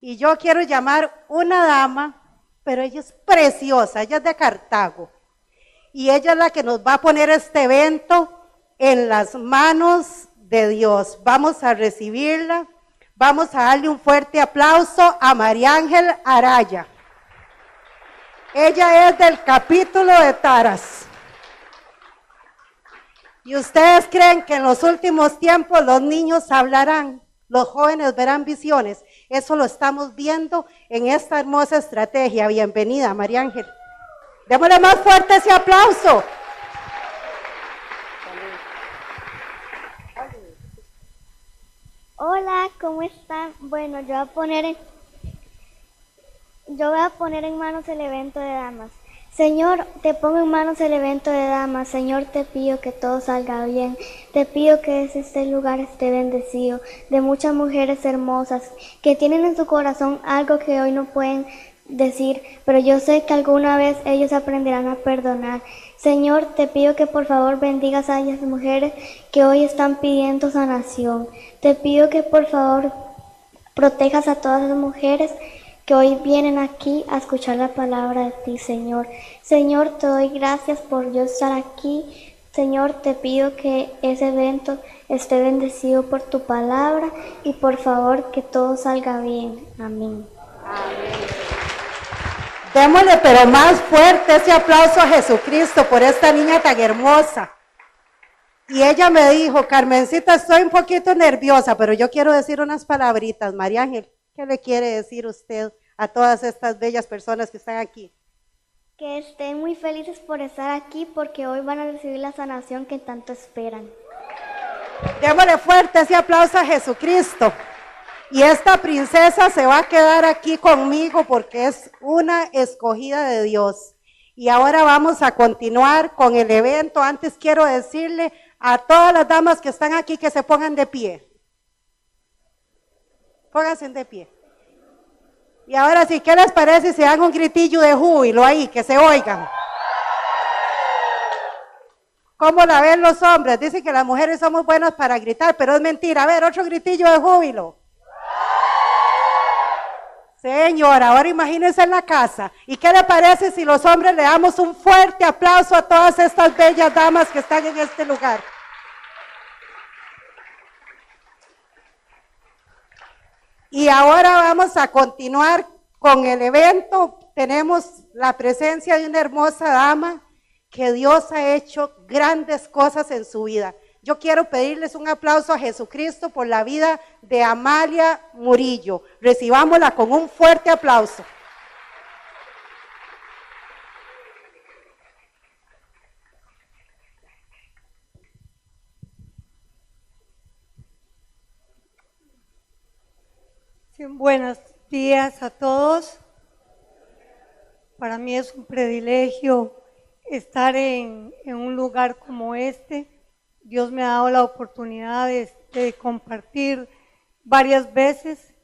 Y yo quiero llamar una dama, pero ella es preciosa, ella es de Cartago. Y ella es la que nos va a poner este evento en las manos de Dios. Vamos a recibirla, vamos a darle un fuerte aplauso a María Ángel Araya. Ella es del capítulo de Taras. ¿Y ustedes creen que en los últimos tiempos los niños hablarán, los jóvenes verán visiones? Eso lo estamos viendo en esta hermosa estrategia. Bienvenida, María Ángel. Démosle más fuerte ese aplauso. Hola, ¿cómo están? Bueno, yo voy a poner en manos el evento de damas. Señor, te pongo en manos el evento de damas. Señor, te pido que todo salga bien. Te pido que este lugar esté bendecido de muchas mujeres hermosas que tienen en su corazón algo que hoy no pueden decir, pero yo sé que alguna vez ellos aprenderán a perdonar. Señor, te pido que por favor bendigas a esas mujeres que hoy están pidiendo sanación. Te pido que por favor protejas a todas las mujeres que hoy vienen aquí a escuchar la palabra de ti, Señor. Señor, te doy gracias por yo estar aquí. Señor, te pido que ese evento esté bendecido por tu palabra y por favor que todo salga bien. Amén. Amén. Démosle pero más fuerte ese aplauso a Jesucristo por esta niña tan hermosa. Y ella me dijo, Carmencita, estoy un poquito nerviosa, pero yo quiero decir unas palabritas. María Ángel, ¿qué le quiere decir usted a todas estas bellas personas que están aquí? Que estén muy felices por estar aquí porque hoy van a recibir la sanación que tanto esperan. Démosle fuerte ese aplauso a Jesucristo. Y esta princesa se va a quedar aquí conmigo porque es una escogida de Dios. Y ahora vamos a continuar con el evento. Antes quiero decirle a todas las damas que están aquí que se pongan de pie. Pónganse de pie. Y ahora sí, ¿qué les parece si dan un gritillo de júbilo ahí, que se oigan? ¿Cómo la ven los hombres? Dicen que las mujeres somos buenas para gritar, pero es mentira. A ver, otro gritillo de júbilo. Señora, ahora imagínense en la casa. ¿Y qué le parece si los hombres le damos un fuerte aplauso a todas estas bellas damas que están en este lugar? Y ahora vamos a continuar con el evento. Tenemos la presencia de una hermosa dama que Dios ha hecho grandes cosas en su vida. Yo quiero pedirles un aplauso a Jesucristo por la vida de Amalia Murillo. Recibámosla con un fuerte aplauso. Sí, buenos días a todos. Para mí es un privilegio estar en un lugar como este. Dios me ha dado la oportunidad de compartir varias veces.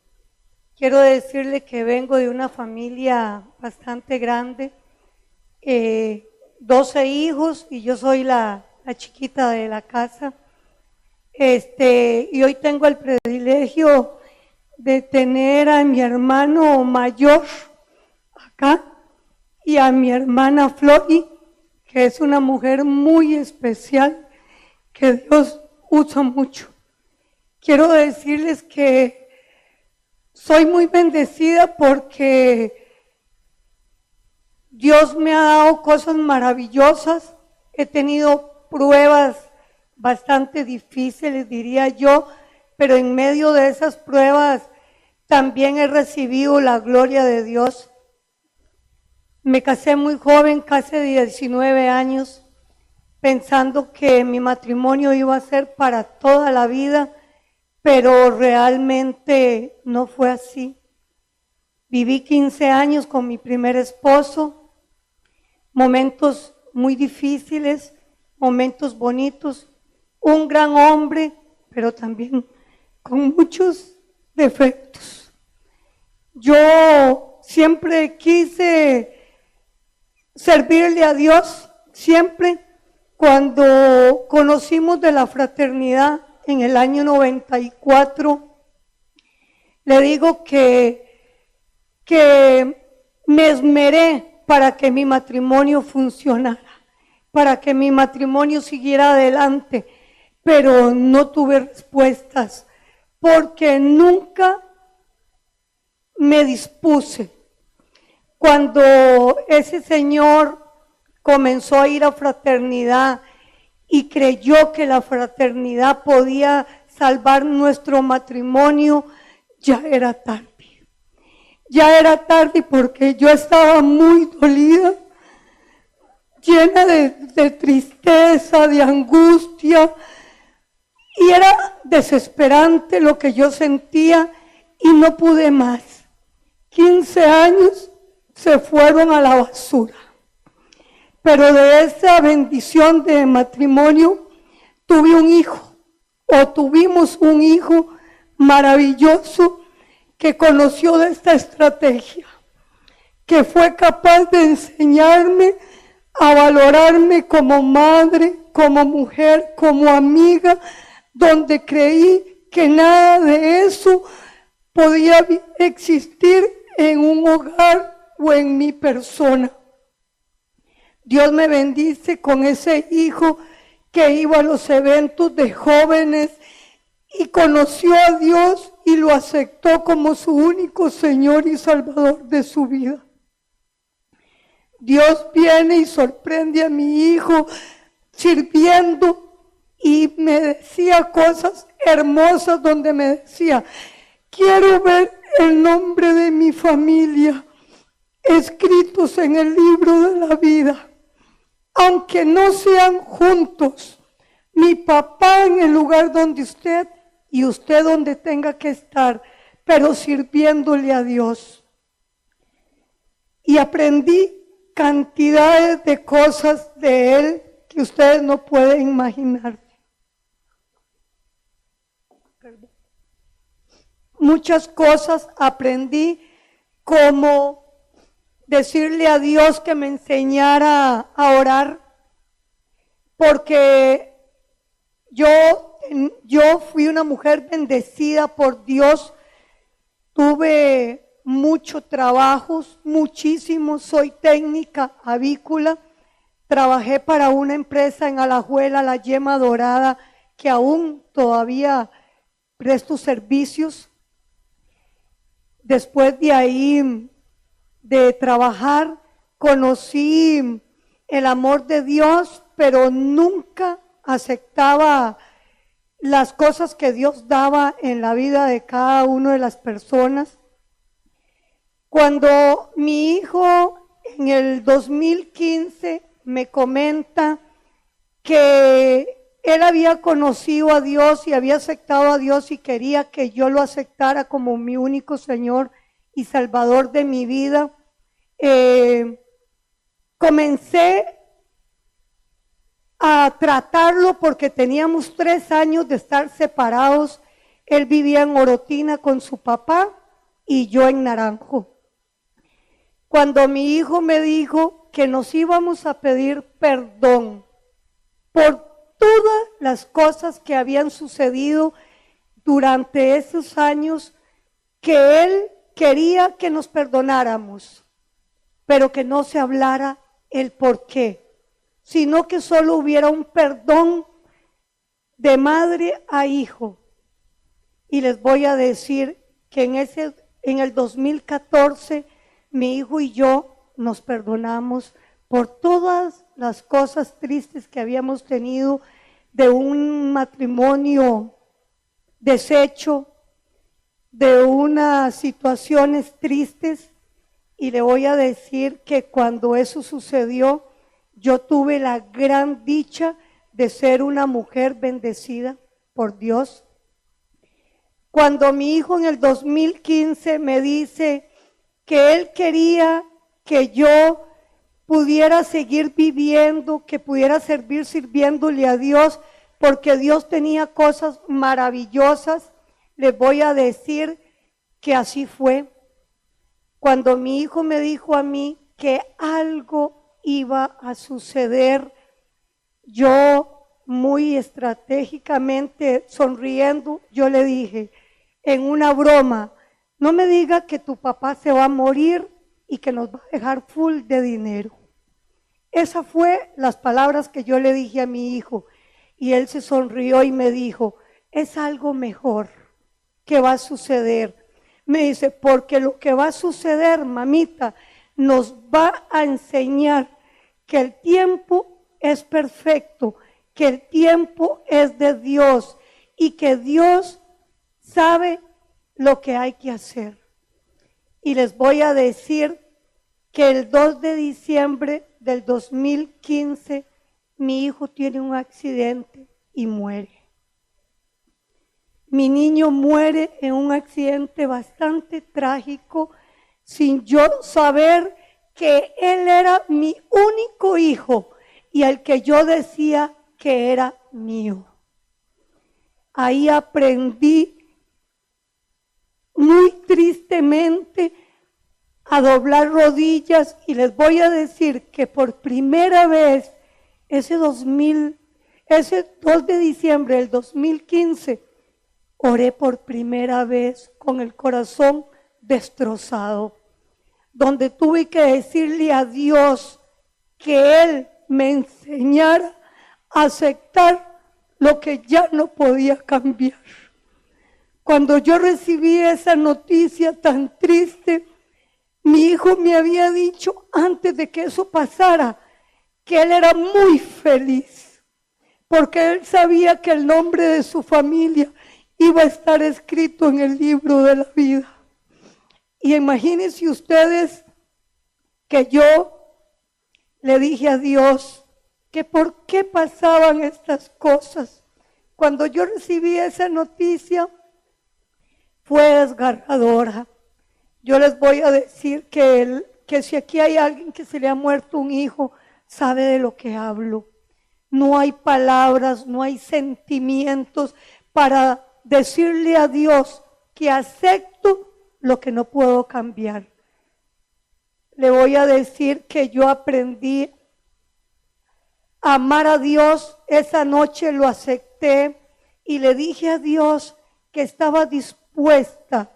Quiero decirle que vengo de una familia bastante grande, 12 hijos y yo soy la chiquita de la casa. Y hoy tengo el privilegio de tener a mi hermano mayor acá y a mi hermana Flori, que es una mujer muy especial que Dios usa mucho. Quiero decirles que soy muy bendecida porque Dios me ha dado cosas maravillosas. He tenido pruebas bastante difíciles, diría yo, pero en medio de esas pruebas también he recibido la gloria de Dios. Me casé muy joven, casi 19 años, pensando que mi matrimonio iba a ser para toda la vida, pero realmente no fue así. Viví 15 años con mi primer esposo, momentos muy difíciles, momentos bonitos, un gran hombre, pero también con muchos defectos. Yo siempre quise servirle a Dios, siempre. Cuando conocimos de la fraternidad en el año 94, le digo que que me esmeré para que mi matrimonio funcionara, para que mi matrimonio siguiera adelante, pero no tuve respuestas porque nunca me dispuse. Cuando ese señor comenzó a ir a fraternidad y creyó que la fraternidad podía salvar nuestro matrimonio, ya era tarde. Ya era tarde porque yo estaba muy dolida, llena de tristeza, de angustia, y era desesperante lo que yo sentía y no pude más. 15 años se fueron a la basura. Pero de esa bendición de matrimonio tuve un hijo, o tuvimos un hijo maravilloso que conoció de esta estrategia, que fue capaz de enseñarme a valorarme como madre, como mujer, como amiga, donde creí que nada de eso podía existir en un hogar o en mi persona. Dios me bendice con ese hijo que iba a los eventos de jóvenes y conoció a Dios y lo aceptó como su único Señor y Salvador de su vida. Dios viene y sorprende a mi hijo sirviendo y me decía cosas hermosas donde me decía, quiero ver el nombre de mi familia escritos en el libro de la vida. Aunque no sean juntos, mi papá en el lugar donde usted y usted donde tenga que estar, pero sirviéndole a Dios. Y aprendí cantidades de cosas de él que ustedes no pueden imaginar. Muchas cosas aprendí, como decirle a Dios que me enseñara a orar, porque yo fui una mujer bendecida por Dios, tuve muchos trabajos, muchísimos, soy técnica avícola, trabajé para una empresa en Alajuela, La Yema Dorada, que aún todavía presto servicios. Después de ahí, de trabajar, conocí el amor de Dios, pero nunca aceptaba las cosas que Dios daba en la vida de cada una de las personas. Cuando mi hijo en el 2015 me comenta que él había conocido a Dios y había aceptado a Dios y quería que yo lo aceptara como mi único Señor y Salvador de mi vida, comencé a tratarlo porque teníamos 3 años de estar separados. Él vivía en Orotina con su papá y yo en Naranjo. Cuando mi hijo me dijo que nos íbamos a pedir perdón por todas las cosas que habían sucedido durante esos años, que él quería que nos perdonáramos, pero que no se hablara el por qué, sino que solo hubiera un perdón de madre a hijo. Y les voy a decir que en el 2014 mi hijo y yo nos perdonamos por todas las cosas tristes que habíamos tenido de un matrimonio deshecho, de unas situaciones tristes. Y le voy a decir que cuando eso sucedió, yo tuve la gran dicha de ser una mujer bendecida por Dios. Cuando mi hijo en el 2015 me dice que él quería que yo pudiera seguir viviendo, que pudiera seguir sirviéndole a Dios, porque Dios tenía cosas maravillosas, les voy a decir que así fue. Cuando mi hijo me dijo a mí que algo iba a suceder, yo muy estratégicamente sonriendo, yo le dije en una broma, no me diga que tu papá se va a morir y que nos va a dejar full de dinero. Esas fue las palabras que yo le dije a mi hijo y él se sonrió y me dijo, es algo mejor que va a suceder. Me dice, porque lo que va a suceder, mamita, nos va a enseñar que el tiempo es perfecto, que el tiempo es de Dios y que Dios sabe lo que hay que hacer. Y les voy a decir que el 2 de diciembre del 2015 mi hijo tiene un accidente y muere. Mi niño muere en un accidente bastante trágico sin yo saber que él era mi único hijo y al que yo decía que era mío. Ahí aprendí muy tristemente a doblar rodillas y les voy a decir que por primera vez ese 2 de diciembre del 2015 oré por primera vez con el corazón destrozado, donde tuve que decirle a Dios que Él me enseñara a aceptar lo que ya no podía cambiar. Cuando yo recibí esa noticia tan triste, mi hijo me había dicho antes de que eso pasara que él era muy feliz, porque él sabía que el nombre de su familia iba a estar escrito en el libro de la vida. Y imagínense ustedes que yo le dije a Dios que por qué pasaban estas cosas. Cuando yo recibí esa noticia fue desgarradora. Yo les voy a decir que si aquí hay alguien que se le ha muerto un hijo, sabe de lo que hablo. No hay palabras, no hay sentimientos para decirle a Dios que acepto lo que no puedo cambiar. Le voy a decir que yo aprendí a amar a Dios. Esa noche lo acepté y le dije a Dios que estaba dispuesta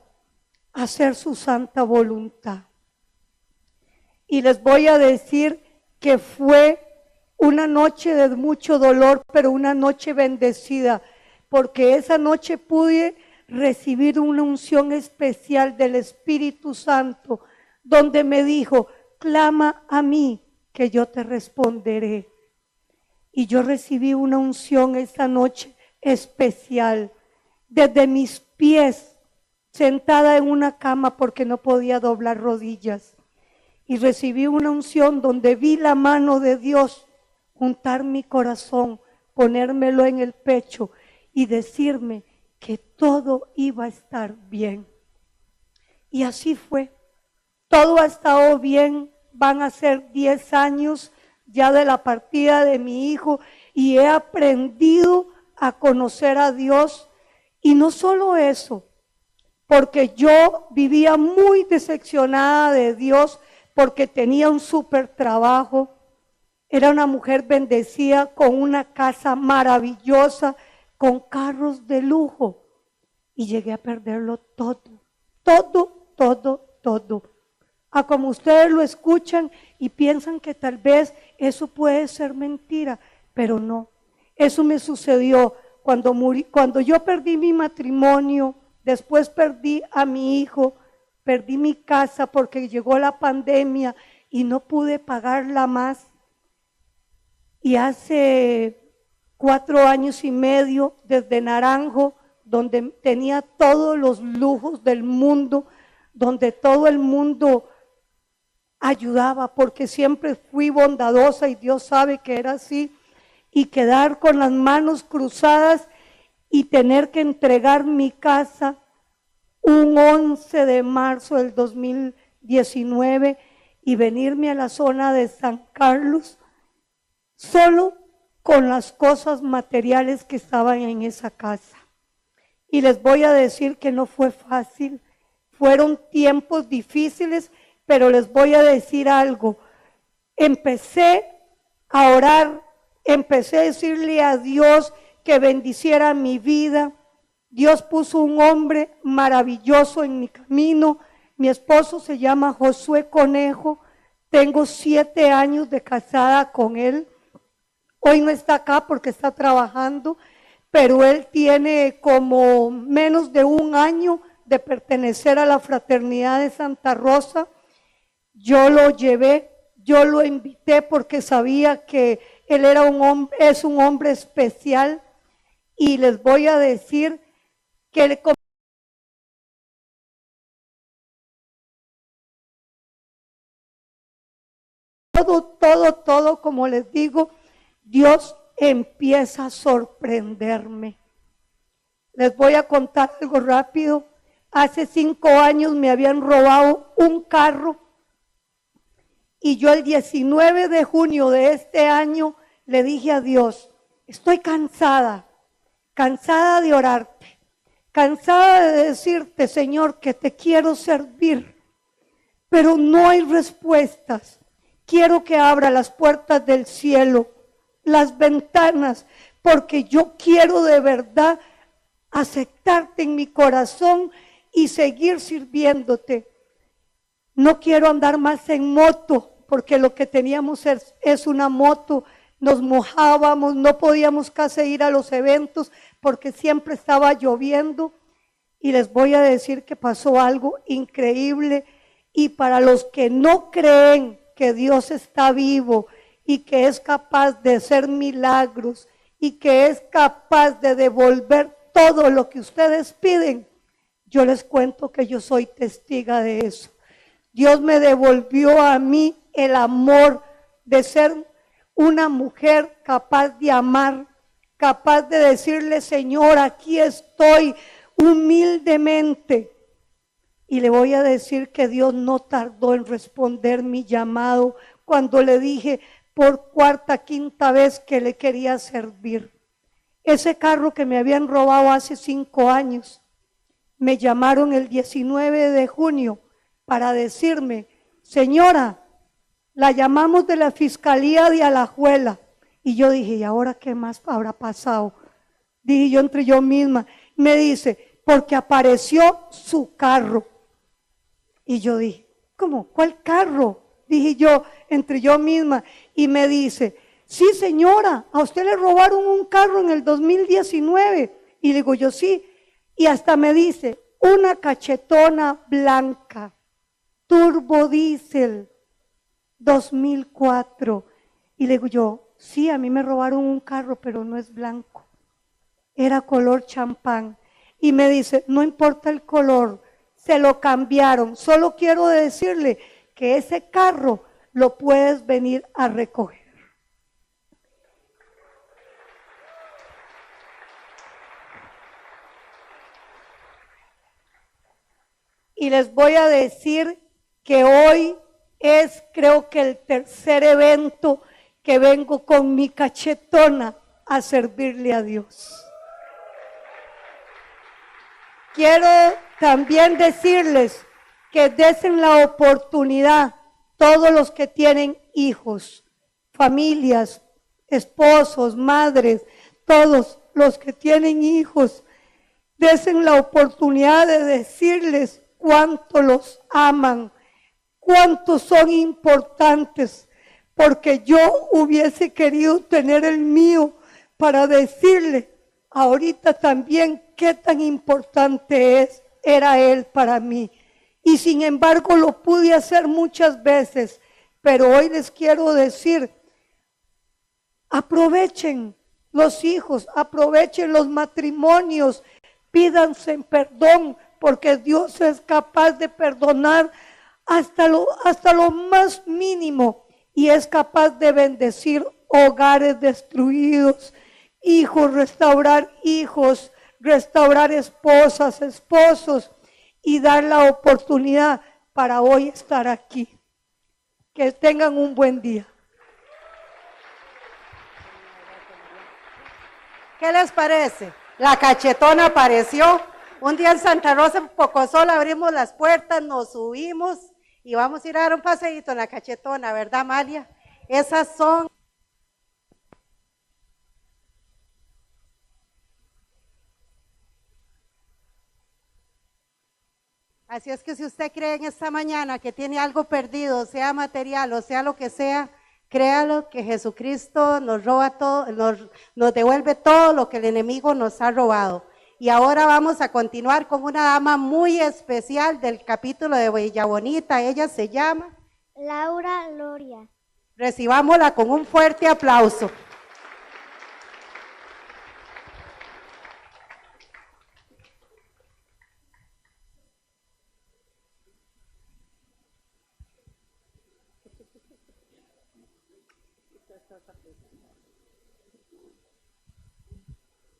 a hacer su santa voluntad. Y les voy a decir que fue una noche de mucho dolor, pero una noche bendecida, porque esa noche pude recibir una unción especial del Espíritu Santo, donde me dijo, clama a mí, que yo te responderé. Y yo recibí una unción esa noche especial, desde mis pies, sentada en una cama porque no podía doblar rodillas. Y recibí una unción donde vi la mano de Dios juntar mi corazón, ponérmelo en el pecho y decirme que todo iba a estar bien. Y así fue. Todo ha estado bien. Van a ser 10 años ya de la partida de mi hijo y he aprendido a conocer a Dios. Y no solo eso, porque yo vivía muy decepcionada de Dios porque tenía un súper trabajo. Era una mujer bendecida con una casa maravillosa, con carros de lujo. Y llegué a perderlo todo. Como ustedes lo escuchan y piensan que tal vez eso puede ser mentira, pero no. Eso me sucedió cuando yo perdí mi matrimonio, después perdí a mi hijo, perdí mi casa porque llegó la pandemia y no pude pagarla más. Y hace 4 años y medio, desde Naranjo, donde tenía todos los lujos del mundo, donde todo el mundo ayudaba, porque siempre fui bondadosa y Dios sabe que era así, y quedar con las manos cruzadas y tener que entregar mi casa un 11 de marzo del 2019 y venirme a la zona de San Carlos solo con las cosas materiales que estaban en esa casa. Y les voy a decir que no fue fácil, fueron tiempos difíciles, pero les voy a decir algo. Empecé a orar, empecé a decirle a Dios que bendiciera mi vida Dios puso un hombre maravilloso en mi camino. Mi esposo se llama Josué Conejo. Tengo 7 años de casada con él. Hoy no está acá porque está trabajando, pero él tiene como menos de 1 año de pertenecer a la Fraternidad de Santa Rosa. Yo lo llevé, yo lo invité porque sabía que él era es un hombre especial, y les voy a decir que todo, como les digo, Dios empieza a sorprenderme. Les voy a contar algo rápido. Hace 5 años me habían robado un carro, y yo el 19 de junio de este año le dije a Dios: estoy cansada de orarte, cansada de decirte, Señor, que te quiero servir, pero no hay respuestas. Quiero que abra las puertas del cielo, las ventanas, porque yo quiero de verdad aceptarte en mi corazón y seguir sirviéndote. No quiero andar más en moto, porque lo que teníamos es una moto. Nos mojábamos, no podíamos casi ir a los eventos porque siempre estaba lloviendo. Y les voy a decir que pasó algo increíble. Y para los que no creen que Dios está vivo y que es capaz de hacer milagros y que es capaz de devolver todo lo que ustedes piden, yo les cuento que yo soy testiga de eso. Dios me devolvió a mí el amor de ser una mujer capaz de amar, capaz de decirle, Señor, aquí estoy humildemente. Y le voy a decir que Dios no tardó en responder mi llamado cuando le dije por 4ª, 5ª vez que le quería servir. Ese carro que me habían robado hace 5 años, me llamaron el 19 de junio para decirme, señora, la llamamos de la Fiscalía de Alajuela. Y yo dije, ¿y ahora qué más habrá pasado? Dije yo entre yo misma. Me dice, porque apareció su carro. Y yo dije, ¿cómo? ¿Cuál carro? Dije yo entre yo misma. Y me dice, sí señora, a usted le robaron un carro en el 2019. Y digo yo, sí. Y hasta me dice, una cachetona blanca, turbo diésel, 2004. Y le digo yo, sí, a mí me robaron un carro, pero no es blanco, era color champán. Y me dice, no importa el color, se lo cambiaron, solo quiero decirle que ese carro lo puedes venir a recoger. Y les voy a decir que hoy es, creo que el 3er evento que vengo con mi cachetona a servirle a Dios. Quiero también decirles que desen la oportunidad, todos los que tienen hijos, familias, esposos, madres, todos los que tienen hijos, desen la oportunidad de decirles cuánto los aman, cuántos son importantes, porque yo hubiese querido tener el mío para decirle ahorita también qué tan importante era él para mí. Y sin embargo lo pude hacer muchas veces, pero hoy les quiero decir, aprovechen los hijos, aprovechen los matrimonios, pídanse perdón, porque Dios es capaz de perdonar hasta lo más mínimo, y es capaz de bendecir hogares destruidos, hijos, restaurar esposas, esposos, y dar la oportunidad para hoy estar aquí. Que tengan un buen día. ¿Qué les parece? La cachetona apareció. Un día en Santa Rosa, en Pocosol, abrimos las puertas, nos subimos y vamos a ir a dar un paseíto en la cachetona, ¿verdad, Amalia? Esas son Así es que si usted cree en esta mañana que tiene algo perdido, sea material o sea lo que sea, créalo que Jesucristo nos roba todo, nos devuelve todo lo que el enemigo nos ha robado. Y ahora vamos a continuar con una dama muy especial del capítulo de Bella Bonita. Ella se llama Laura Loria. Recibámosla con un fuerte aplauso.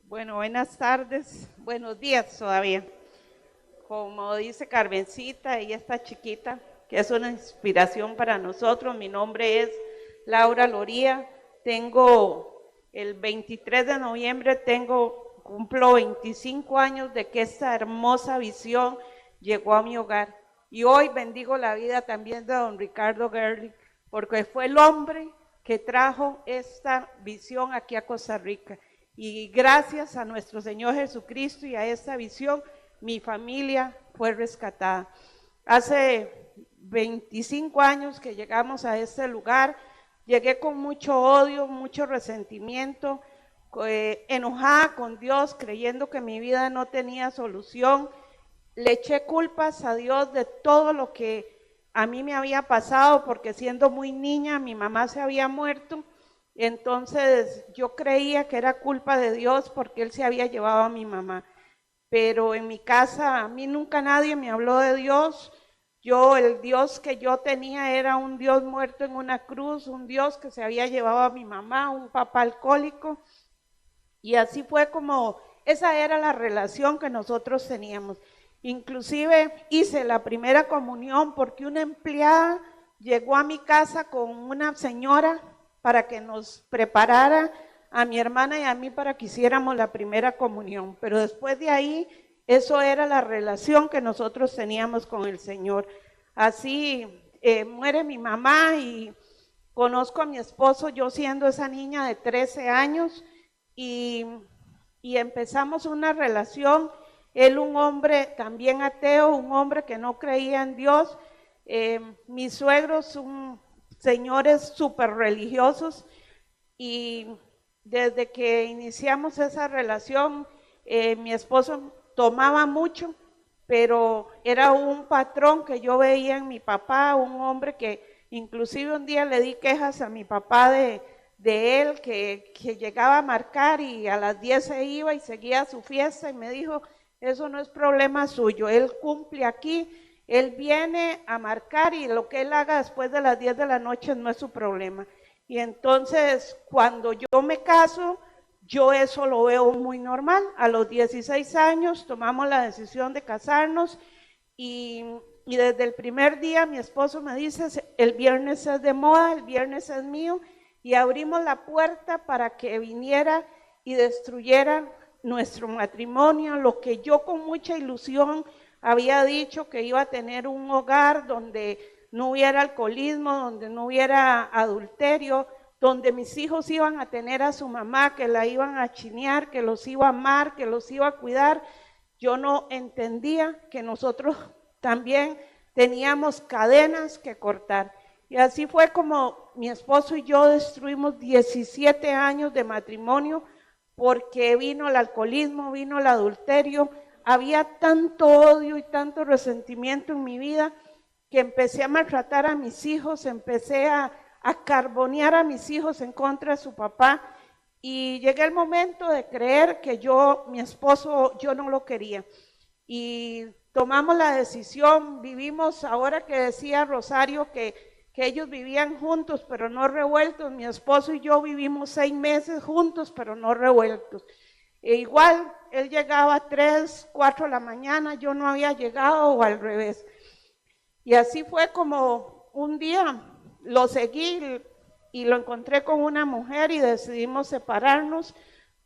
Bueno, buenas tardes, buenos días todavía. Como dice Carmencita, ella está chiquita, que es una inspiración para nosotros. Mi nombre es Laura Loría. El 23 de noviembre cumplo 25 años de que esta hermosa visión llegó a mi hogar. Y hoy bendigo la vida también de don Ricardo Gerlich, porque fue el hombre que trajo esta visión aquí a Costa Rica. Y gracias a nuestro Señor Jesucristo y a esta visión, mi familia fue rescatada. Hace 25 años que llegamos a este lugar, llegué con mucho odio, mucho resentimiento, enojada con Dios, creyendo que mi vida no tenía solución. Le eché culpas a Dios de todo lo que a mí me había pasado, porque siendo muy niña mi mamá se había muerto. Entonces yo creía que era culpa de Dios porque Él se había llevado a mi mamá. Pero en mi casa a mí nunca nadie me habló de Dios. El Dios que yo tenía era un Dios muerto en una cruz, un Dios que se había llevado a mi mamá, un papá alcohólico. Y así fue esa era la relación que nosotros teníamos. Inclusive hice la primera comunión porque una empleada llegó a mi casa con una señora para que nos preparara a mi hermana y a mí para que hiciéramos la primera comunión. Pero después de ahí, eso era la relación que nosotros teníamos con el Señor. Así muere mi mamá y conozco a mi esposo, yo siendo esa niña de 13 años, y empezamos una relación. Él, un hombre también ateo, un hombre que no creía en Dios. Mis suegros son señores súper religiosos, y desde que iniciamos esa relación, mi esposo tomaba mucho, pero era un patrón que yo veía en mi papá, un hombre que inclusive un día le di quejas a mi papá de él, que llegaba a marcar y a las 10 se iba y seguía su fiesta, y me dijo, eso no es problema suyo, él cumple aquí. Él viene a marcar y lo que él haga después de las 10 de la noche no es su problema. Y entonces, cuando yo me caso, yo eso lo veo muy normal. A los 16 años tomamos la decisión de casarnos y desde el primer día mi esposo me dice, el viernes es de moda, el viernes es mío, y abrimos la puerta para que viniera y destruyera nuestro matrimonio, lo que yo con mucha ilusión había dicho que iba a tener un hogar donde no hubiera alcoholismo, donde no hubiera adulterio, donde mis hijos iban a tener a su mamá, que la iban a chinear, que los iba a amar, que los iba a cuidar. Yo no entendía que nosotros también teníamos cadenas que cortar. Y así fue como mi esposo y yo destruimos 17 años de matrimonio, porque vino el alcoholismo, vino el adulterio. Había tanto odio y tanto resentimiento en mi vida que empecé a maltratar a mis hijos, empecé a carbonear a mis hijos en contra de su papá, y llegué el momento de creer que mi esposo, yo no lo quería. Y tomamos la decisión, vivimos, ahora que decía Rosario que ellos vivían juntos pero no revueltos, mi esposo y yo vivimos 6 meses juntos pero no revueltos. E igual, él llegaba a 3, 4 de la mañana, yo no había llegado, o al revés. Y así fue como un día lo seguí y lo encontré con una mujer y decidimos separarnos.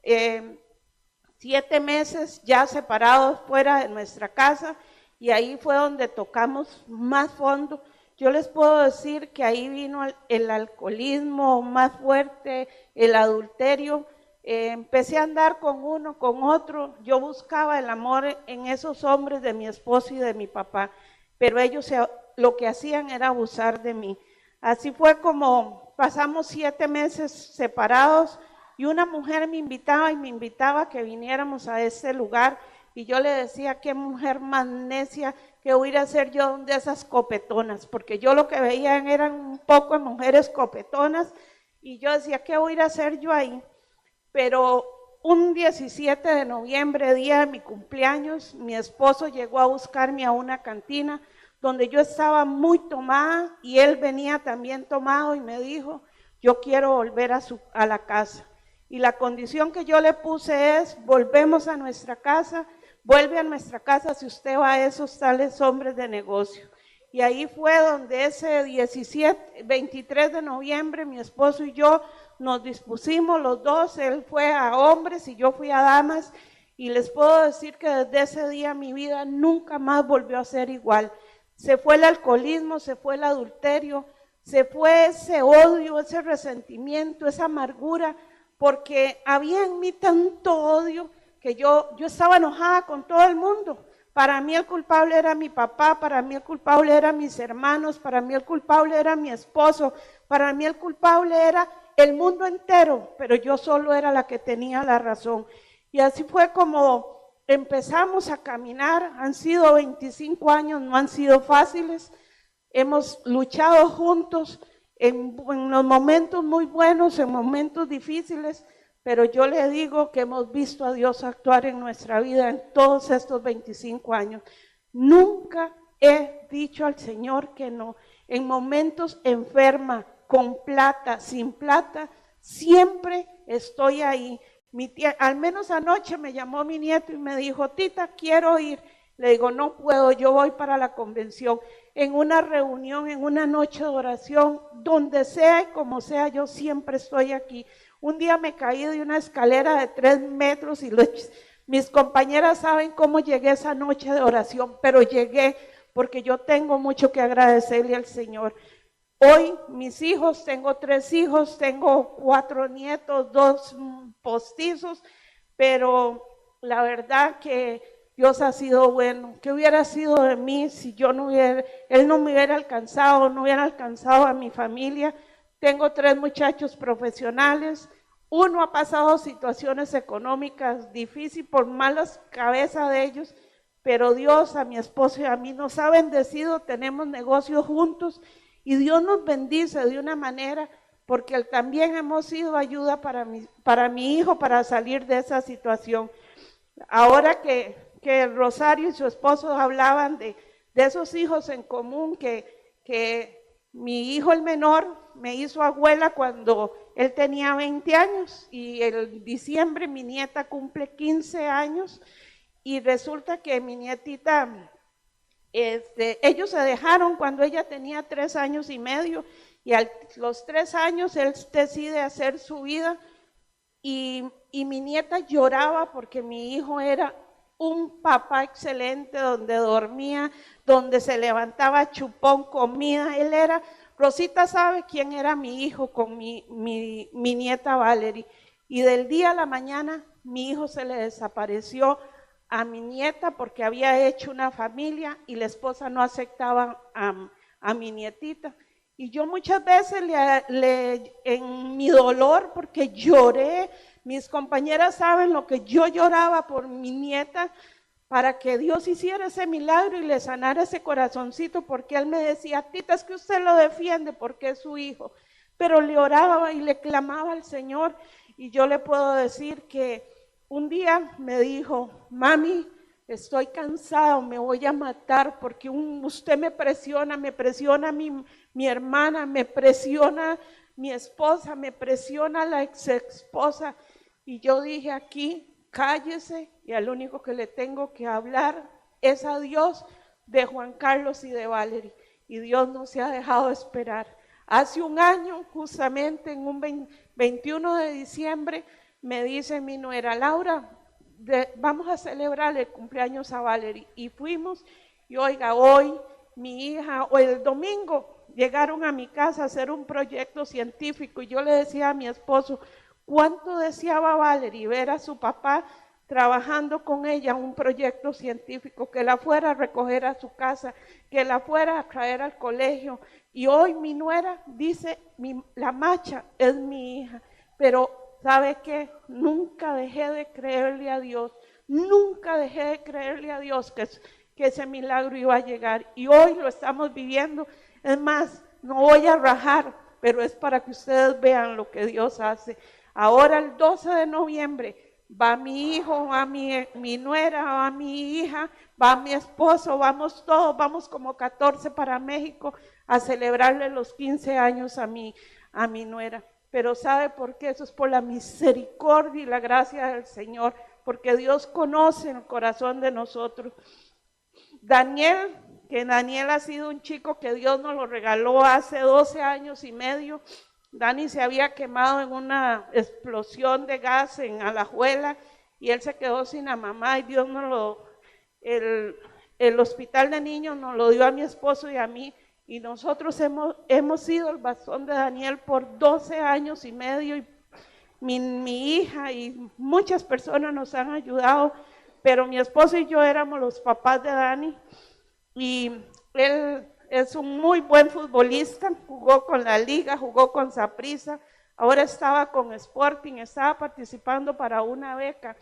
7 meses ya separados fuera de nuestra casa, y ahí fue donde tocamos más fondo. Yo les puedo decir que ahí vino el alcoholismo más fuerte, el adulterio. empecé a andar con uno, con otro. Yo buscaba el amor en esos hombres de mi esposo y de mi papá, pero ellos lo que hacían era abusar de mí. Así fue como pasamos 7 meses separados y una mujer me invitaba a que viniéramos a ese lugar y yo le decía, qué mujer más necia, que voy a ir a hacer yo de esas copetonas, porque yo lo que veía eran un poco de mujeres copetonas y yo decía, ¿qué voy a ir a hacer yo ahí? Pero un 17 de noviembre, día de mi cumpleaños, mi esposo llegó a buscarme a una cantina donde yo estaba muy tomada y él venía también tomado y me dijo, yo quiero volver a la casa. Y la condición que yo le puse es, volvemos a nuestra casa, vuelve a nuestra casa si usted va a esos tales hombres de negocio. Y ahí fue donde ese 23 de noviembre mi esposo y yo nos dispusimos los dos, él fue a hombres y yo fui a damas, y les puedo decir que desde ese día mi vida nunca más volvió a ser igual. Se fue el alcoholismo, se fue el adulterio, se fue ese odio, ese resentimiento, esa amargura, porque había en mí tanto odio que yo estaba enojada con todo el mundo. Para mí el culpable era mi papá, para mí el culpable eran mis hermanos, para mí el culpable era mi esposo, para mí el culpable era el mundo entero, pero yo solo era la que tenía la razón. Y así fue como empezamos a caminar. Han sido 25 años, no han sido fáciles. Hemos luchado juntos en los momentos muy buenos, en momentos difíciles, pero yo le digo que hemos visto a Dios actuar en nuestra vida en todos estos 25 años. Nunca he dicho al Señor que no. En momentos enferma, con plata, sin plata, siempre estoy ahí. Mi tía, al menos anoche me llamó mi nieto y me dijo, Tita, quiero ir. Le digo, no puedo, yo voy para la convención. En una reunión, en una noche de oración, donde sea y como sea, yo siempre estoy aquí. Un día me caí de una escalera de 3 metros y mis compañeras saben cómo llegué esa noche de oración, pero llegué porque yo tengo mucho que agradecerle al Señor. Hoy mis hijos, tengo 3 hijos, tengo 4 nietos, 2 postizos, pero la verdad que Dios ha sido bueno. ¿Qué hubiera sido de mí si yo Él no me hubiera alcanzado, no hubiera alcanzado a mi familia? Tengo 3 muchachos profesionales, uno ha pasado situaciones económicas difíciles por malas cabezas de ellos, pero Dios a mi esposo y a mí nos ha bendecido, tenemos negocios juntos y Dios nos bendice de una manera porque también hemos sido ayuda para mi hijo para salir de esa situación. Ahora que Rosario y su esposo hablaban de esos hijos en común, que mi hijo el menor me hizo abuela cuando él tenía 20 años y en diciembre mi nieta cumple 15 años y resulta que mi nietita, ellos se dejaron cuando ella tenía 3 años y medio y a los 3 años él decide hacer su vida y mi nieta lloraba porque mi hijo era un papá excelente, donde dormía, donde se levantaba chupón, comida, él era, Rosita sabe quién era mi hijo con mi nieta Valerie, y del día a la mañana mi hijo se le desapareció a mi nieta porque había hecho una familia y la esposa no aceptaba a mi nietita. Y yo muchas veces en mi dolor, porque lloré, mis compañeras saben lo que yo lloraba por mi nieta, para que Dios hiciera ese milagro y le sanara ese corazoncito, porque él me decía, Tita, es que usted lo defiende porque es su hijo, pero le oraba y le clamaba al Señor, y yo le puedo decir que un día me dijo, mami, estoy cansado, me voy a matar porque usted me presiona mi hermana, me presiona mi esposa, me presiona la ex esposa. Y yo dije aquí, cállese, y al único que le tengo que hablar es a Dios de Juan Carlos y de Valerie. Y Dios no se ha dejado esperar. Hace un año, justamente en un 21 de diciembre, me dice mi nuera, Laura, vamos a celebrar el cumpleaños a Valerie. Y fuimos, y oiga, hoy mi hija, o el domingo, llegaron a mi casa a hacer un proyecto científico, y yo le decía a mi esposo, cuánto deseaba Valerie ver a su papá trabajando con ella en un proyecto científico, que la fuera a recoger a su casa, que la fuera a traer al colegio. Y hoy mi nuera dice, la Macha es mi hija, pero ¿sabe qué? Nunca dejé de creerle a Dios, nunca dejé de creerle a Dios que ese milagro iba a llegar. Y hoy lo estamos viviendo. Es más, no voy a rajar, pero es para que ustedes vean lo que Dios hace. Ahora el 12 de noviembre va mi hijo, va mi nuera, va mi hija, va mi esposo, vamos todos, vamos como 14 para México a celebrarle los 15 años a mi nuera. Pero ¿sabe por qué? Eso es por la misericordia y la gracia del Señor, porque Dios conoce el corazón de nosotros. Daniel ha sido un chico que Dios nos lo regaló hace 12 años y medio. Dani se había quemado en una explosión de gas en Alajuela y él se quedó sin la mamá y Dios el hospital de niños nos lo dio a mi esposo y a mí, y nosotros hemos sido el bastón de Daniel por 12 años y medio, y mi hija y muchas personas nos han ayudado, pero mi esposo y yo éramos los papás de Dani, y él es un muy buen futbolista, jugó con la Liga, jugó con Saprissa, ahora estaba con Sporting, estaba participando para una beca,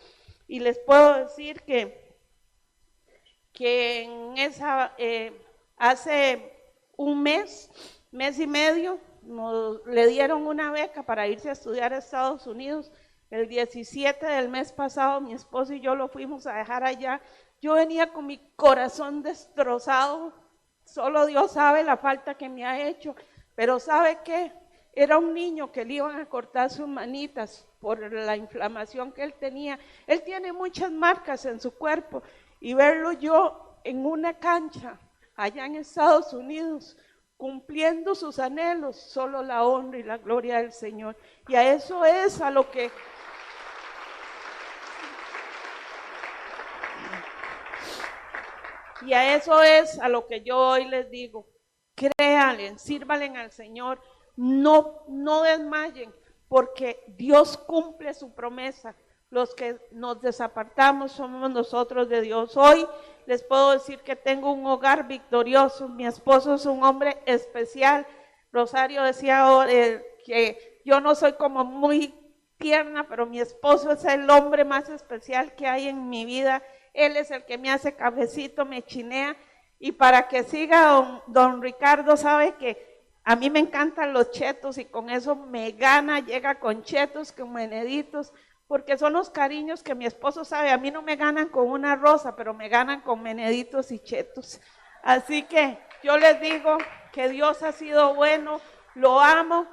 y les puedo decir que en hace un mes y medio, le dieron una beca para irse a estudiar a Estados Unidos. El 17 del mes pasado, mi esposo y yo lo fuimos a dejar allá. Yo venía con mi corazón destrozado. Solo Dios sabe la falta que me ha hecho, pero ¿sabe qué? Era un niño que le iban a cortar sus manitas por la inflamación que él tenía. Él tiene muchas marcas en su cuerpo, y verlo yo en una cancha allá en Estados Unidos, cumpliendo sus anhelos, solo la honra y la gloria del Señor. Y a eso es a lo que... Y a eso es a lo que yo hoy les digo, créanle, sírvanle al Señor, no desmayen, porque Dios cumple su promesa. Los que nos desapartamos somos nosotros de Dios. Hoy les puedo decir que tengo un hogar victorioso, mi esposo es un hombre especial. Rosario decía que yo no soy como muy tierna, pero mi esposo es el hombre más especial que hay en mi vida. Él es el que me hace cafecito, me chinea, y para que siga don Ricardo, sabe que a mí me encantan los chetos y con eso me gana, llega con chetos, con meneditos, porque son los cariños que mi esposo sabe. A mí no me ganan con una rosa, pero me ganan con meneditos y chetos. Así que yo les digo que Dios ha sido bueno, lo amo,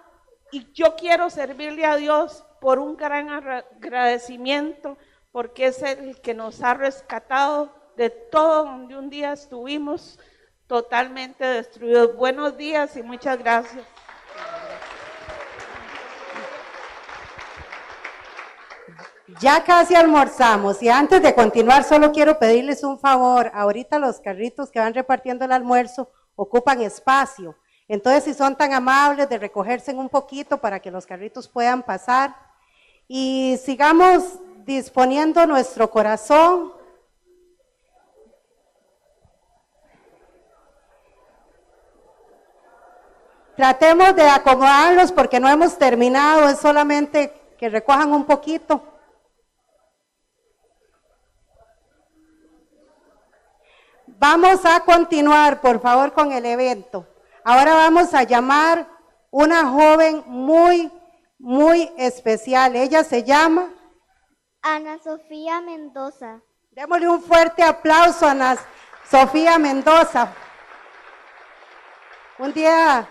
y yo quiero servirle a Dios por un gran agradecimiento, porque es el que nos ha rescatado de todo donde un día estuvimos totalmente destruidos. Buenos días y muchas gracias. Ya casi almorzamos, y antes de continuar solo quiero pedirles un favor. Ahorita los carritos que van repartiendo el almuerzo ocupan espacio, entonces si son tan amables de recogerse un poquito para que los carritos puedan pasar, y sigamos disponiendo nuestro corazón. Tratemos de acomodarlos porque no hemos terminado, es solamente que recojan un poquito. Vamos a continuar, por favor, con el evento. Ahora vamos a llamar una joven muy especial. Ella se llama Ana Sofía Mendoza. Démosle un fuerte aplauso a Ana Sofía Mendoza. Un día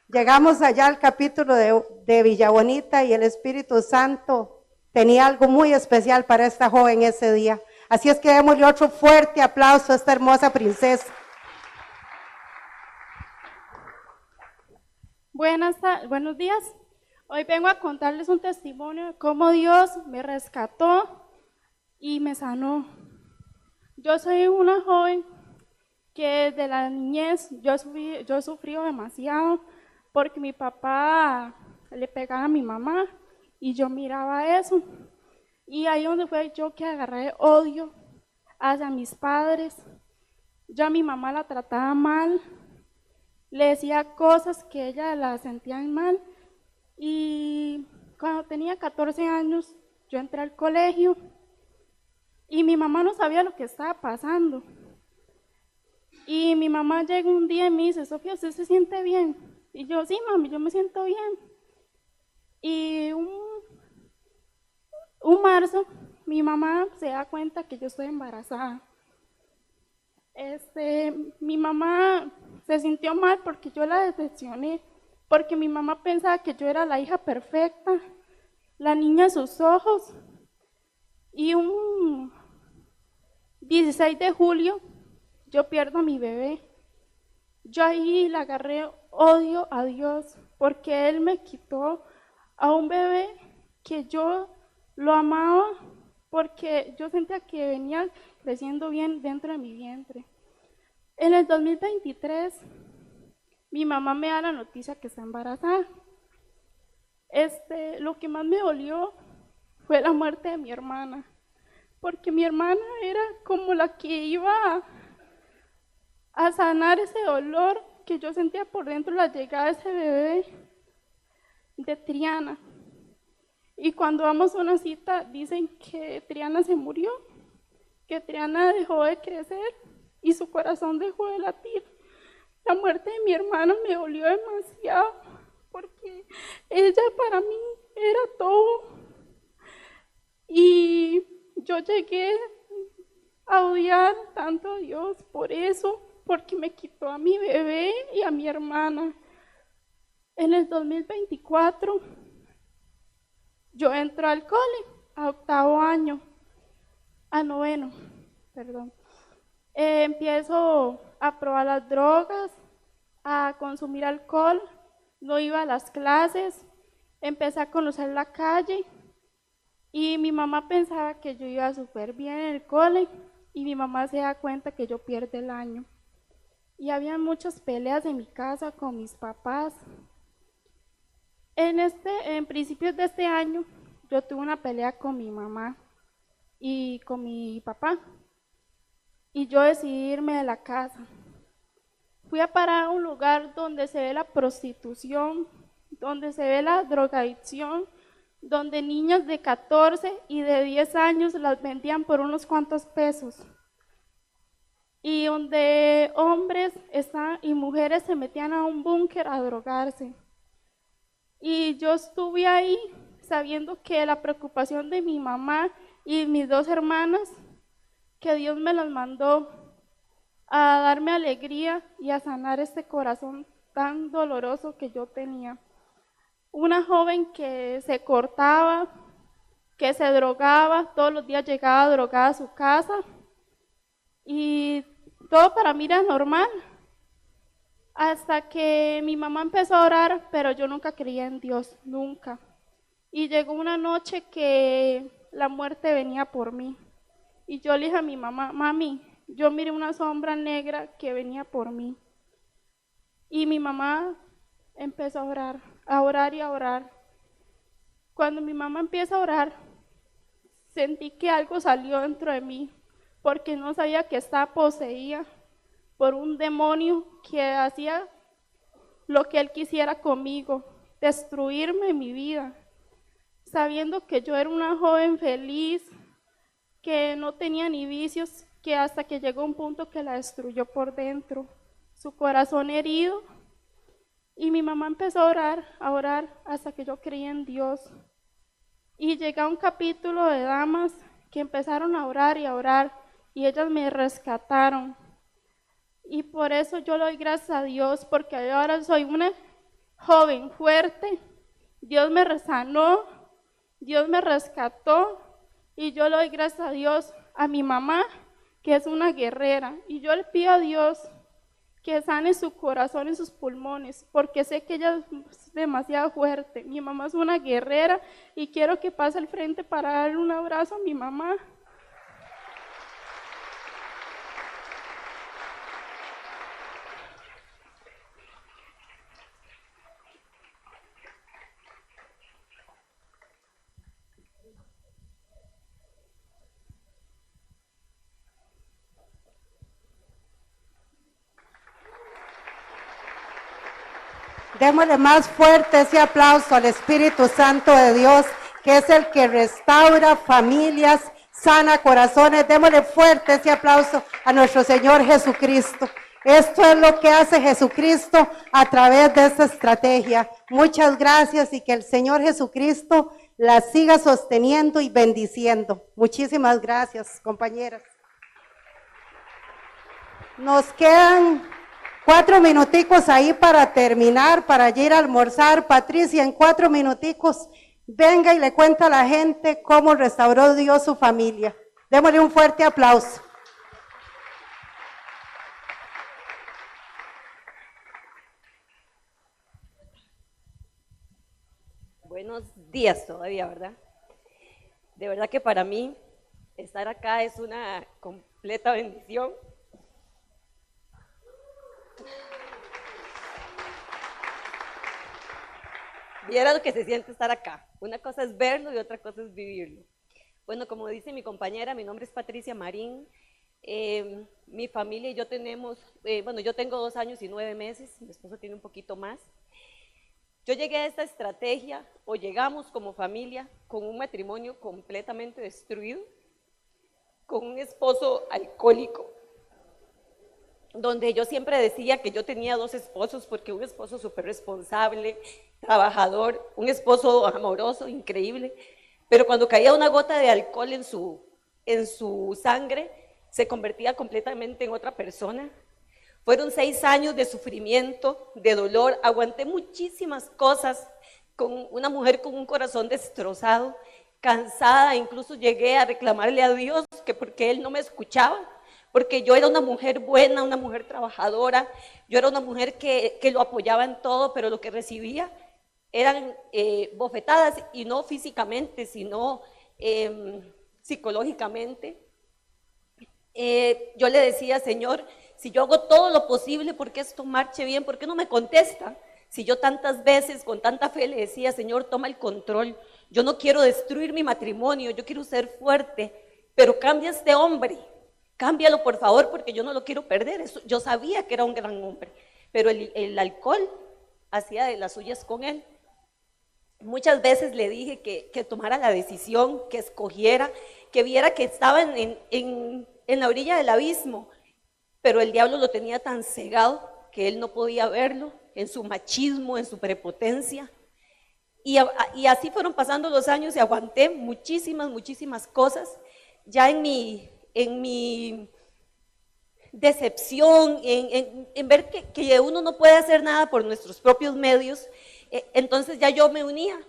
llegamos allá al capítulo de Villa Bonita y el Espíritu Santo tenía algo muy especial para esta joven ese día. Así es que démosle otro fuerte aplauso a esta hermosa princesa. Buenos días. Hoy vengo a contarles un testimonio de cómo Dios me rescató y me sanó. Yo soy una joven que desde la niñez yo he sufrido demasiado porque mi papá le pegaba a mi mamá y yo miraba eso. Y ahí donde fue yo que agarré odio hacia mis padres. Yo a mi mamá la trataba mal, le decía cosas que ella la sentían mal. Y cuando tenía 14 años, yo entré al colegio y mi mamá no sabía lo que estaba pasando. Y mi mamá llega un día y me dice, Sofía, ¿usted se siente bien? Y yo, sí, mami, yo me siento bien. Y un marzo, mi mamá se da cuenta que yo estoy embarazada. Mi mamá se sintió mal porque yo la decepcioné, porque mi mamá pensaba que yo era la hija perfecta, la niña de sus ojos. Y un 16 de julio yo pierdo a mi bebé. Yo ahí le agarré odio a Dios porque Él me quitó a un bebé que yo lo amaba, porque yo sentía que venía creciendo bien dentro de mi vientre. En el 2023, mi mamá me da la noticia que está embarazada. Lo que más me dolió fue la muerte de mi hermana, porque mi hermana era como la que iba a sanar ese dolor que yo sentía por dentro la llegada de ese bebé de Triana. Y cuando vamos a una cita dicen que Triana se murió, que Triana dejó de crecer y su corazón dejó de latir. La muerte de mi hermana me dolió demasiado porque ella para mí era todo. Y yo llegué a odiar tanto a Dios por eso, porque me quitó a mi bebé y a mi hermana. En el 2024 yo entro al cole, a 8º año, a 9º, perdón. Empiezo a probar las drogas, a consumir alcohol, no iba a las clases, empecé a conocer la calle y mi mamá pensaba que yo iba súper bien en el cole y mi mamá se da cuenta que yo pierdo el año. Y había muchas peleas en mi casa con mis papás. En principios de este año, yo tuve una pelea con mi mamá y con mi papá. Y yo decidí irme de la casa. Fui a parar a un lugar donde se ve la prostitución, donde se ve la drogadicción, donde niñas de 14 y de 10 años las vendían por unos cuantos pesos. Y donde hombres y mujeres se metían a un búnker a drogarse. Y yo estuve ahí sabiendo que la preocupación de mi mamá y mis 2 hermanas, que Dios me las mandó a darme alegría y a sanar este corazón tan doloroso que yo tenía. Una joven que se cortaba, que se drogaba, todos los días llegaba drogada a su casa y todo para mí era normal. Hasta que mi mamá empezó a orar, pero yo nunca creía en Dios, nunca. Y llegó una noche que la muerte venía por mí. Y yo le dije a mi mamá, mami, yo miré una sombra negra que venía por mí. Y mi mamá empezó a orar y a orar. Cuando mi mamá empieza a orar, sentí que algo salió dentro de mí, porque no sabía que estaba poseída por un demonio que hacía lo que él quisiera conmigo, destruirme en mi vida, sabiendo que yo era una joven feliz, que no tenía ni vicios, que hasta que llegó un punto que la destruyó por dentro, su corazón herido. Y mi mamá empezó a orar hasta que yo creí en Dios. Y llegué a un capítulo de damas que empezaron a orar y ellas me rescataron. Y por eso yo le doy gracias a Dios, porque ahora soy una joven fuerte. Dios me sanó, Dios me rescató y yo le doy gracias a Dios, a mi mamá, que es una guerrera. Y yo le pido a Dios que sane su corazón y sus pulmones, porque sé que ella es demasiado fuerte. Mi mamá es una guerrera y quiero que pase al frente para darle un abrazo a mi mamá. Démosle más fuerte ese aplauso al Espíritu Santo de Dios, que es el que restaura familias, sana corazones. Démosle fuerte ese aplauso a nuestro Señor Jesucristo. Esto es lo que hace Jesucristo a través de esta estrategia. Muchas gracias y que el Señor Jesucristo la siga sosteniendo y bendiciendo. Muchísimas gracias, compañeras. Nos quedan 4 minuticos ahí para terminar, para ir a almorzar. Patricia, en 4 minuticos, venga y le cuenta a la gente cómo restauró Dios su familia. Démosle un fuerte aplauso. Buenos días todavía, ¿verdad? De verdad que para mí estar acá es una completa bendición. Viera lo que se siente estar acá. Una cosa es verlo y otra cosa es vivirlo. Bueno, como dice mi compañera, mi nombre es Patricia Marín. Mi familia y yo tenemos, yo tengo 2 años y 9 meses, mi esposo tiene un poquito más. Yo llegué a esta estrategia, o llegamos como familia, con un matrimonio completamente destruido, con un esposo alcohólico, donde yo siempre decía que yo tenía 2 esposos, porque un esposo súper responsable, trabajador, un esposo amoroso, increíble, pero cuando caía una gota de alcohol en su sangre, se convertía completamente en otra persona. Fueron 6 años de sufrimiento, de dolor, aguanté muchísimas cosas con una mujer con un corazón destrozado, cansada, incluso llegué a reclamarle a Dios que porque Él no me escuchaba, porque yo era una mujer buena, una mujer trabajadora, yo era una mujer que lo apoyaba en todo, pero lo que recibía eran bofetadas, y no físicamente, sino psicológicamente. Yo le decía, Señor, si yo hago todo lo posible porque esto marche bien, ¿por qué no me contesta? Si yo tantas veces con tanta fe le decía, Señor, toma el control, yo no quiero destruir mi matrimonio, yo quiero ser fuerte, pero cambia a este hombre, cámbialo por favor, porque yo no lo quiero perder. Yo sabía que era un gran hombre, pero el alcohol hacía de las suyas con él. Muchas veces le dije que tomara la decisión, que escogiera, que viera que estaba en la orilla del abismo, pero el diablo lo tenía tan cegado que él no podía verlo, en su machismo, en su prepotencia. Y así fueron pasando los años y aguanté muchísimas cosas. Ya en mi decepción, en ver que uno no puede hacer nada por nuestros propios medios, entonces ya yo me unía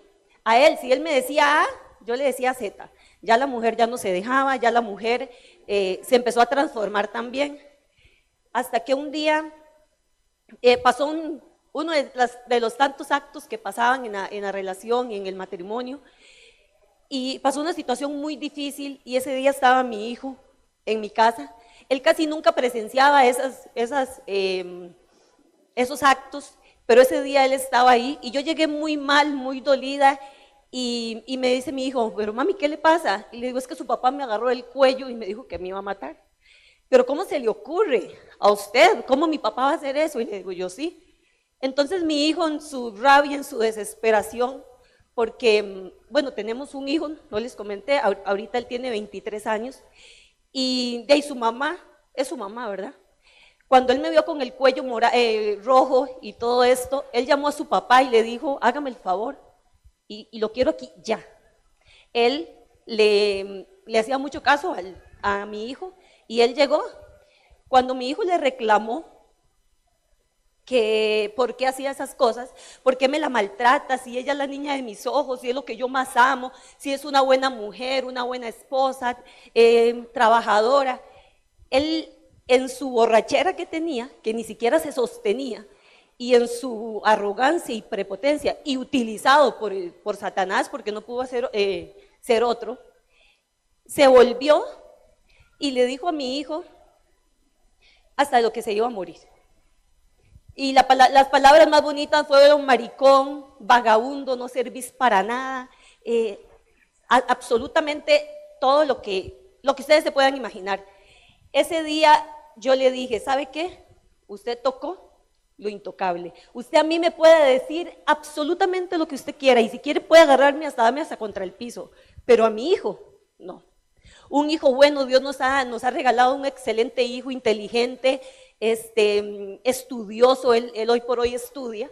a él. Si él me decía A, yo le decía Z. Ya la mujer ya no se dejaba, ya la mujer se empezó a transformar también. Hasta que un día pasó uno de los tantos actos que pasaban en la relación y en el matrimonio, y pasó una situación muy difícil, y ese día estaba mi hijo en mi casa. Él casi nunca presenciaba esos actos, pero ese día él estaba ahí, y yo llegué muy mal, muy dolida, y me dice mi hijo, pero mami, ¿qué le pasa? Y le digo, es que su papá me agarró el cuello y me dijo que me iba a matar. Pero ¿cómo se le ocurre a usted? ¿Cómo mi papá va a hacer eso? Y le digo, yo sí. Entonces mi hijo, en su rabia, en su desesperación, porque, tenemos un hijo, no les comenté, ahorita él tiene 23 años, y de ahí su mamá, es su mamá, ¿verdad? Cuando él me vio con el cuello rojo y todo esto, él llamó a su papá y le dijo, hágame el favor, y lo quiero aquí ya. Él le hacía mucho caso a mi hijo, y él llegó. Cuando mi hijo le reclamó que por qué hacía esas cosas, por qué me la maltrata, si ella es la niña de mis ojos, si es lo que yo más amo, si es una buena mujer, una buena esposa, trabajadora, él en su borrachera que tenía, que ni siquiera se sostenía, y en su arrogancia y prepotencia, y utilizado por Satanás, porque no pudo ser otro, se volvió y le dijo a mi hijo hasta lo que se iba a morir. Y las palabras más bonitas fueron maricón, vagabundo, no servís para nada, absolutamente todo lo que ustedes se puedan imaginar. Ese día yo le dije, ¿sabe qué? Usted tocó lo intocable. Usted a mí me puede decir absolutamente lo que usted quiera y si quiere puede agarrarme hasta darme hasta contra el piso, pero a mi hijo, no. Un hijo bueno, Dios nos ha regalado un excelente hijo, inteligente, estudioso, él hoy por hoy estudia,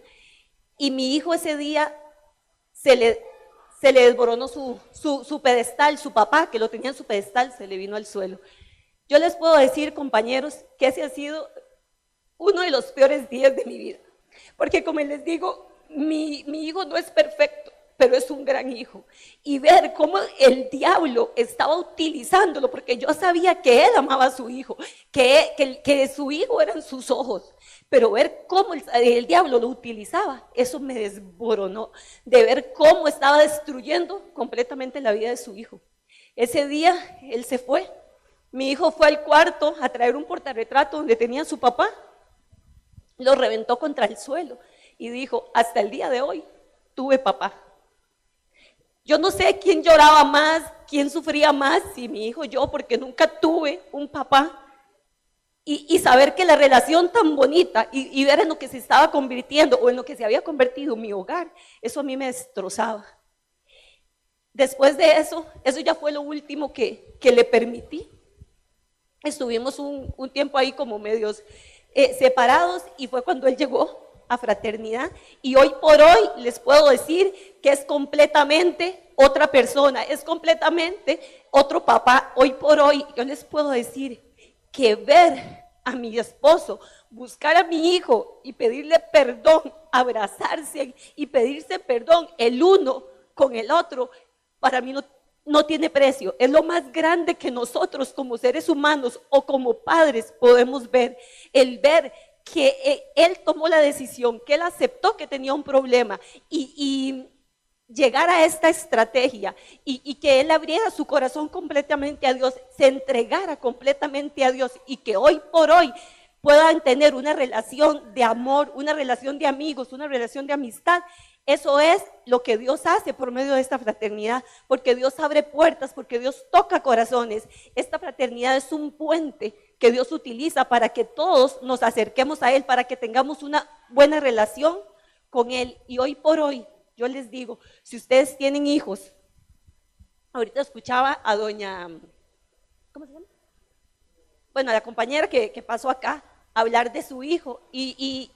y mi hijo ese día se le desboronó su pedestal, su papá que lo tenía en su pedestal se le vino al suelo. Yo les puedo decir, compañeros, que ese ha sido uno de los peores días de mi vida, porque como les digo, mi hijo no es perfecto, pero es un gran hijo, y ver cómo el diablo estaba utilizándolo, porque yo sabía que él amaba a su hijo, que su hijo eran sus ojos, pero ver cómo el diablo lo utilizaba, eso me desboronó, de ver cómo estaba destruyendo completamente la vida de su hijo. Ese día él se fue, mi hijo fue al cuarto a traer un portarretrato donde tenía a su papá, lo reventó contra el suelo y dijo, hasta el día de hoy tuve papá. Yo no sé quién lloraba más, quién sufría más, si mi hijo o yo, porque nunca tuve un papá. Y saber que la relación tan bonita y ver en lo que se estaba convirtiendo o en lo que se había convertido mi hogar, eso a mí me destrozaba. Después de eso ya fue lo último que le permití. Estuvimos un tiempo ahí como medios separados y fue cuando él llegó a Fraternidad y hoy por hoy les puedo decir que es completamente otra persona, es completamente otro papá. Hoy por hoy yo les puedo decir que ver a mi esposo, buscar a mi hijo y pedirle perdón, abrazarse y pedirse perdón el uno con el otro, para mí no tiene precio. Es lo más grande que nosotros como seres humanos o como padres podemos ver, el ver que él tomó la decisión, que él aceptó que tenía un problema y llegar a esta estrategia y que él abriera su corazón completamente a Dios, se entregara completamente a Dios y que hoy por hoy puedan tener una relación de amor, una relación de amigos, una relación de amistad. Eso es lo que Dios hace por medio de esta fraternidad, porque Dios abre puertas, porque Dios toca corazones. Esta fraternidad es un puente que Dios utiliza para que todos nos acerquemos a Él, para que tengamos una buena relación con Él. Y hoy por hoy, yo les digo, si ustedes tienen hijos, ahorita escuchaba a doña, ¿cómo se llama? Bueno, a la compañera que pasó acá, hablar de su hijo y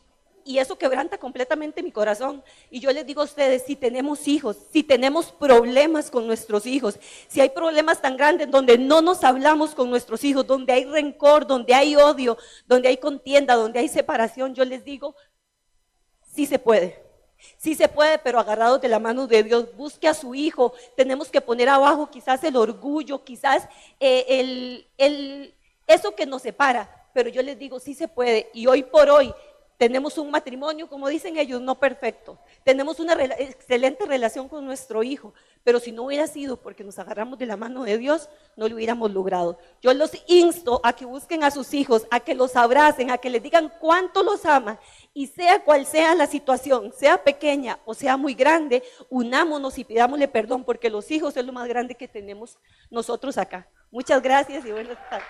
eso quebranta completamente mi corazón. Y yo les digo a ustedes, si tenemos hijos, si tenemos problemas con nuestros hijos, si hay problemas tan grandes donde no nos hablamos con nuestros hijos, donde hay rencor, donde hay odio, donde hay contienda, donde hay separación, yo les digo, sí se puede. Sí se puede, pero agarrados de la mano de Dios. Busque a su hijo. Tenemos que poner abajo quizás el orgullo, quizás eso que nos separa. Pero yo les digo, sí se puede. Y hoy por hoy tenemos un matrimonio, como dicen ellos, no perfecto. Tenemos una excelente relación con nuestro hijo. Pero si no hubiera sido porque nos agarramos de la mano de Dios, no lo hubiéramos logrado. Yo los insto a que busquen a sus hijos, a que los abracen, a que les digan cuánto los aman. Y sea cual sea la situación, sea pequeña o sea muy grande, unámonos y pidámosle perdón, porque los hijos es lo más grande que tenemos nosotros acá. Muchas gracias y buenas tardes.